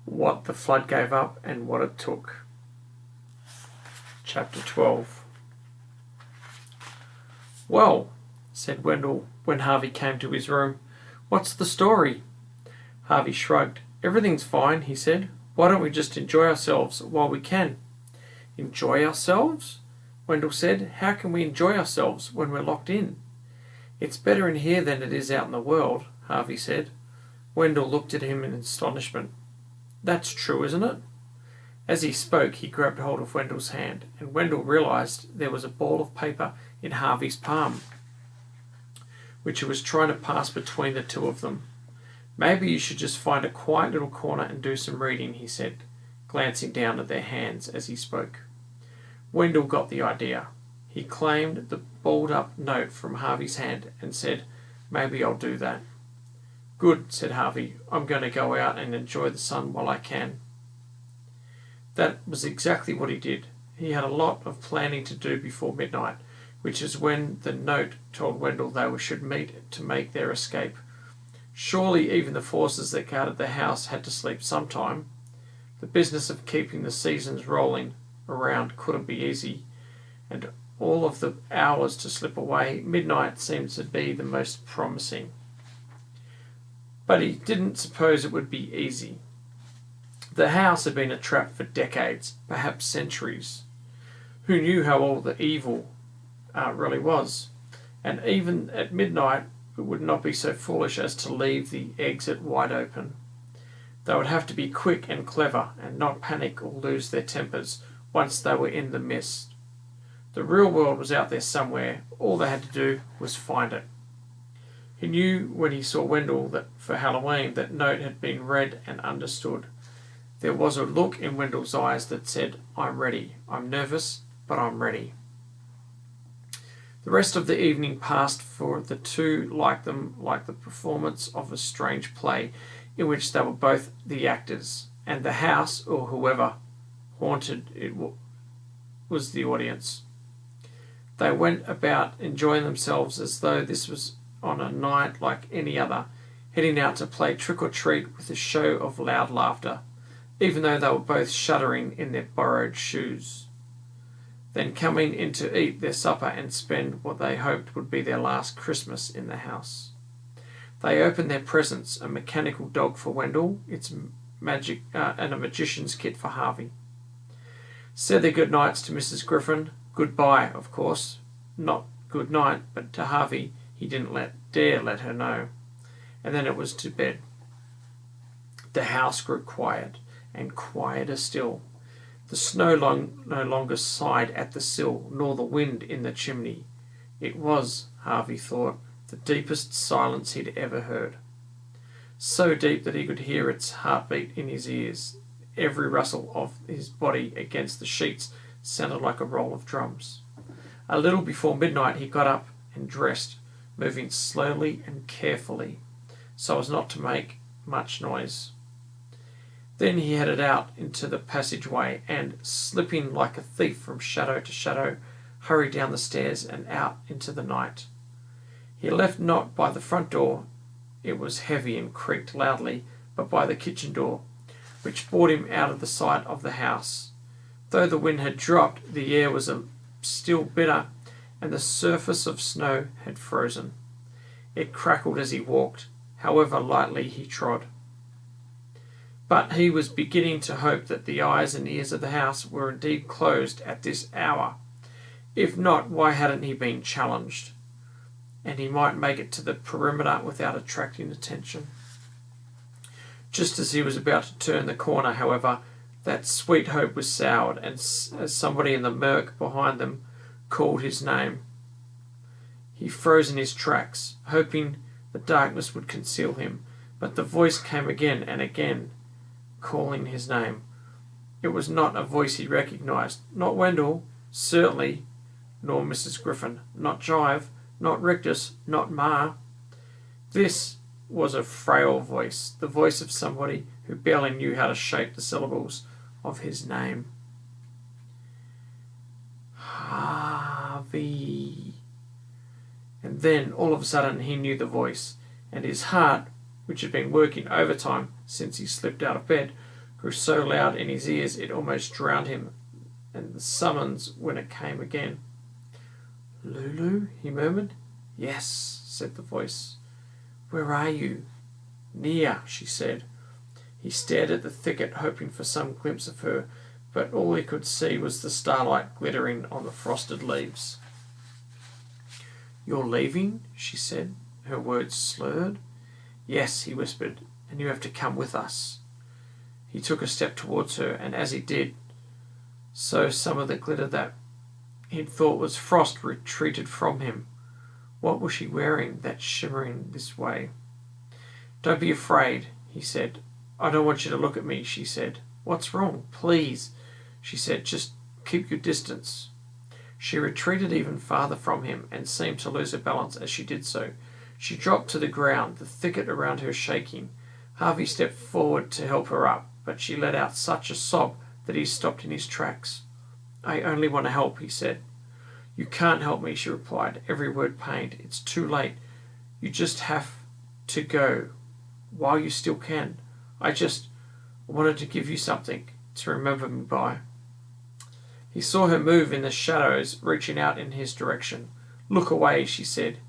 What the flood gave up and what it took. Chapter 12. "Well," said Wendell when Harvey came to his room, "what's the story?" Harvey shrugged. "Everything's fine," he said. "Why don't we just enjoy ourselves while we can?" "Enjoy ourselves?" Wendell said. "How can we enjoy ourselves when we're locked in?" "It's better in here than it is out in the world," Harvey said. Wendell looked at him in astonishment. "That's true, isn't it?" As he spoke, he grabbed hold of Wendell's hand, and Wendell realised there was a ball of paper in Harvey's palm, which he was trying to pass between the two of them. "Maybe you should just find a quiet little corner and do some reading," he said, glancing down at their hands as he spoke. Wendell got the idea. He claimed the balled-up note from Harvey's hand and said, "Maybe I'll do that." "Good," said Harvey. "I'm going to go out and enjoy the sun while I can." That was exactly what he did. He had a lot of planning to do before midnight, which is when the note told Wendell they should meet to make their escape. Surely even the forces that guarded the house had to sleep sometime. The business of keeping the seasons rolling around couldn't be easy, and all of the hours to slip away, midnight seemed to be the most promising. But he didn't suppose it would be easy. The house had been a trap for decades, perhaps centuries. Who knew how old the evil really was? And even at midnight, it would not be so foolish as to leave the exit wide open. They would have to be quick and clever and not panic or lose their tempers once they were in the mist. The real world was out there somewhere. All they had to do was find it. He knew when he saw Wendell that for Halloween that note had been read and understood. There was a look in Wendell's eyes that said, "I'm ready. I'm nervous, but I'm ready." The rest of the evening passed for the two like the performance of a strange play in which they were both the actors, and the house, or whoever haunted it, was the audience. They went about enjoying themselves as though this was on a night like any other, heading out to play trick-or-treat with a show of loud laughter, even though they were both shuddering in their borrowed shoes. Then coming in to eat their supper and spend what they hoped would be their last Christmas in the house. They opened their presents, a mechanical dog for Wendell, its magic and a magician's kit for Harvey. Said their good nights to Mrs. Griffin. Goodbye, of course. Not good night, but to Harvey he didn't dare let her know. And then it was to bed. The house grew quiet, and quieter still. The snow no longer sighed at the sill, nor the wind in the chimney. It was, Harvey thought, the deepest silence he'd ever heard. So deep that he could hear its heartbeat in his ears. Every rustle of his body against the sheets sounded like a roll of drums. A little before midnight he got up and dressed, moving slowly and carefully, so as not to make much noise. Then he headed out into the passageway and, slipping like a thief from shadow to shadow, hurried down the stairs and out into the night. He left not by the front door, it was heavy and creaked loudly, but by the kitchen door, which brought him out of the sight of the house. Though the wind had dropped, the air was still bitter, and the surface of snow had frozen. It crackled as he walked, however lightly he trod. But he was beginning to hope that the eyes and ears of the house were indeed closed at this hour. If not, why hadn't he been challenged? And he might make it to the perimeter without attracting attention. Just as he was about to turn the corner, however, that sweet hope was soured, and as somebody in the murk behind them called his name. He froze in his tracks, hoping the darkness would conceal him, but the voice came again and again, calling his name. It was not a voice he recognised, not Wendell, certainly, nor Mrs. Griffin, not Jive, not Rictus, not Ma. This was a frail voice, the voice of somebody who barely knew how to shape the syllables of his name. Harvey. And then, all of a sudden, he knew the voice, and his heart, which had been working overtime since he slipped out of bed, grew so loud in his ears it almost drowned him, and the summons when it came again. "Lulu?" he murmured. "Yes," said the voice. "Where are you?" "Near," she said. He stared at the thicket, hoping for some glimpse of her, but all he could see was the starlight glittering on the frosted leaves. "You're leaving?" she said, her words slurred. "Yes," he whispered, "and you have to come with us." He took a step towards her, and as he did so some of the glitter that he'd thought was frost retreated from him. What was she wearing that shimmering this way? "Don't be afraid," he said. "I don't want you to look at me," she said. "What's wrong?" "Please," she said, "just keep your distance." She retreated even farther from him and seemed to lose her balance as she did so. She dropped to the ground, the thicket around her shaking. Harvey stepped forward to help her up, but she let out such a sob that he stopped in his tracks. "I only want to help," he said. "You can't help me," she replied, every word pained. "It's too late. You just have to go while you still can. I wanted to give you something to remember me by." He saw her move in the shadows, reaching out in his direction. "Look away," she said.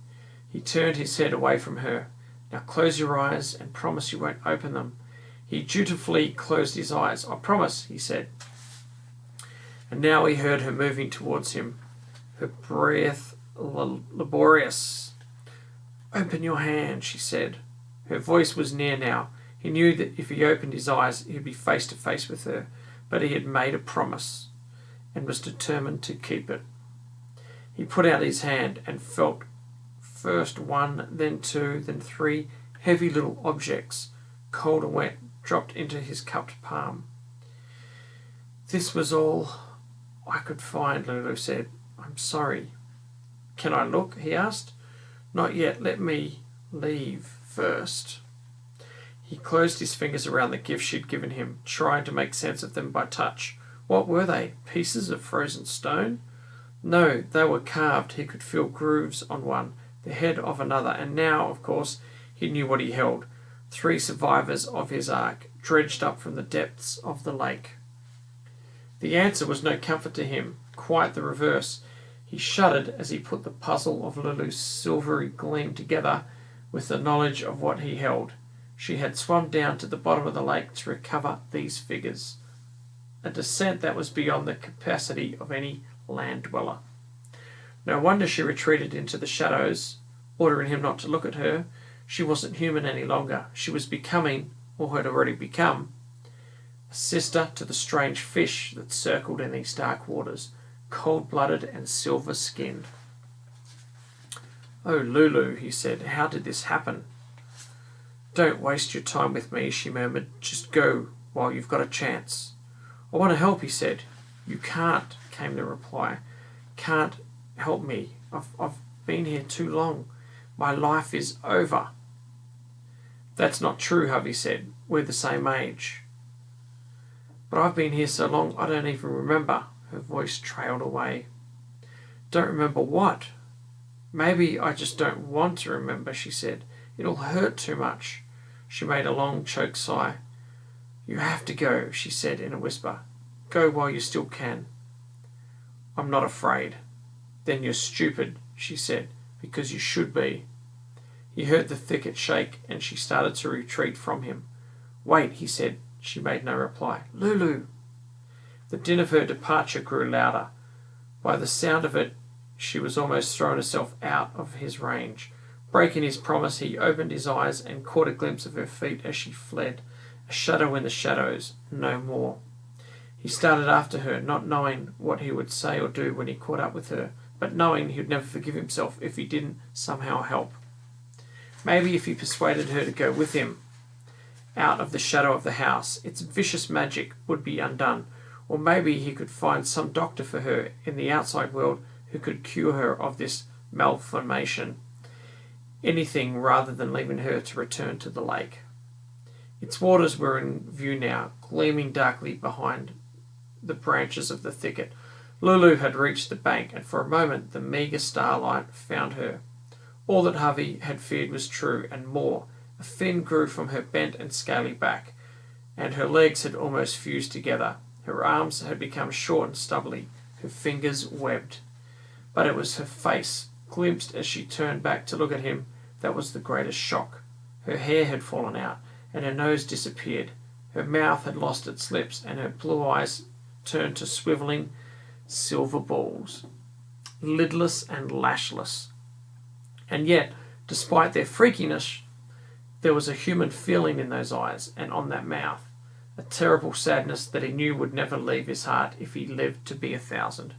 He turned his head away from her. "Now close your eyes and promise you won't open them." He dutifully closed his eyes. "I promise," he said. And now he heard her moving towards him, her breath laborious. "Open your hand," she said. Her voice was near now. He knew that if he opened his eyes, he'd be face to face with her, but he had made a promise and was determined to keep it. He put out his hand and felt first one, then two, then three heavy little objects, cold and wet, dropped into his cupped palm. "This was all I could find," Lulu said. "I'm sorry." "Can I look?" he asked. "Not yet. Let me leave first." He closed his fingers around the gifts she'd given him, trying to make sense of them by touch. What were they? Pieces of frozen stone? No, they were carved. He could feel grooves on one, the head of another, and now, of course, he knew what he held. 3 survivors of his ark, dredged up from the depths of the lake. The answer was no comfort to him, quite the reverse. He shuddered as he put the puzzle of Lulu's silvery gleam together with the knowledge of what he held. She had swum down to the bottom of the lake to recover these figures. A descent that was beyond the capacity of any land dweller. No wonder she retreated into the shadows, ordering him not to look at her. She wasn't human any longer. She was becoming, or had already become, a sister to the strange fish that circled in these dark waters, cold-blooded and silver-skinned. "Oh, Lulu," he said, "how did this happen?" "Don't waste your time with me," she murmured. "Just go while you've got a chance." "I want to help," he said. "You can't," came the reply. "Can't help me. I've been here too long. My life is over." "That's not true," Harvey said. "We're the same age." "But I've been here so long I don't even remember." Her voice trailed away. "Don't remember what?" "Maybe I just don't want to remember," she said. "It'll hurt too much." She made a long choked sigh. "You have to go," she said in a whisper. "Go while you still can." "I'm not afraid." "Then you're stupid," she said, "because you should be." He heard the thicket shake, and she started to retreat from him. "Wait," he said. She made no reply. "Lulu!" The din of her departure grew louder. By the sound of it, she was almost throwing herself out of his range. Breaking his promise, he opened his eyes and caught a glimpse of her feet as she fled. A shadow in the shadows, no more. He started after her, not knowing what he would say or do when he caught up with her, but knowing he would never forgive himself if he didn't somehow help. Maybe if he persuaded her to go with him out of the shadow of the house, its vicious magic would be undone, or maybe he could find some doctor for her in the outside world who could cure her of this malformation. Anything rather than leaving her to return to the lake. Its waters were in view now, gleaming darkly behind the branches of the thicket. Lulu had reached the bank, and for a moment the meagre starlight found her. All that Harvey had feared was true, and more. A fin grew from her bent and scaly back. and her legs had almost fused together. Her arms had become short and stubbly, her fingers webbed. But it was her face, glimpsed as she turned back to look at him, that was the greatest shock. Her hair had fallen out, and her nose disappeared. Her mouth had lost its lips, and her blue eyes turned to swivelling silver balls, lidless and lashless. And yet, despite their freakiness, there was a human feeling in those eyes and on that mouth, a terrible sadness that he knew would never leave his heart if he lived to be 1,000.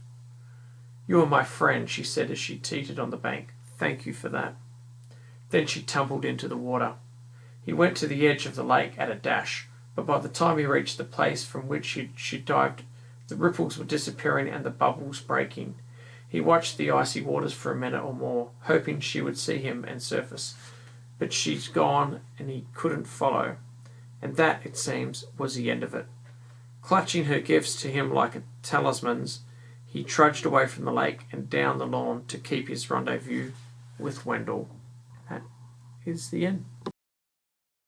"You are my friend," she said as she teetered on the bank. "Thank you for that." Then she tumbled into the water. He went to the edge of the lake at a dash, but by the time he reached the place from which she dived, the ripples were disappearing and the bubbles breaking. He watched the icy waters for a minute or more, hoping she would see him and surface. But she's gone and he couldn't follow. And that, it seems, was the end of it. Clutching her gifts to him like talismans, he trudged away from the lake and down the lawn to keep his rendezvous with Wendell. That is the end.